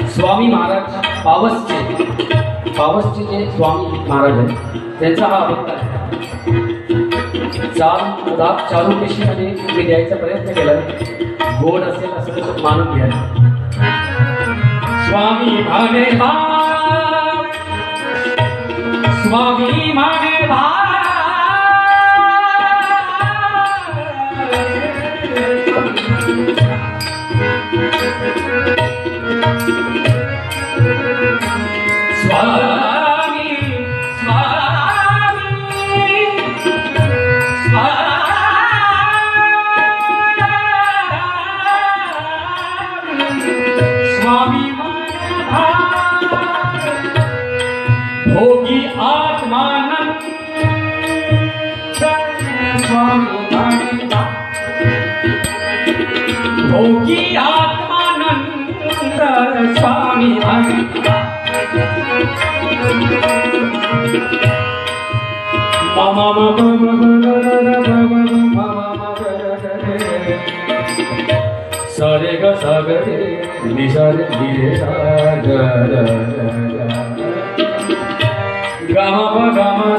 स्वामी महाराज पावसचे जे स्वामी महाराज आहेत त्यांचा हा अभंग आहे. चालू पेशीमध्ये मी द्यायचा प्रयत्न केला, गोड असेल असं मानून घ्या. स्वामी भावे स्वामी भावे भोगी आत्मानंद भोगी आत्मानंद स्वामी सरे ग सगरे निसरे ग ग ग ग ग ग ग ग ग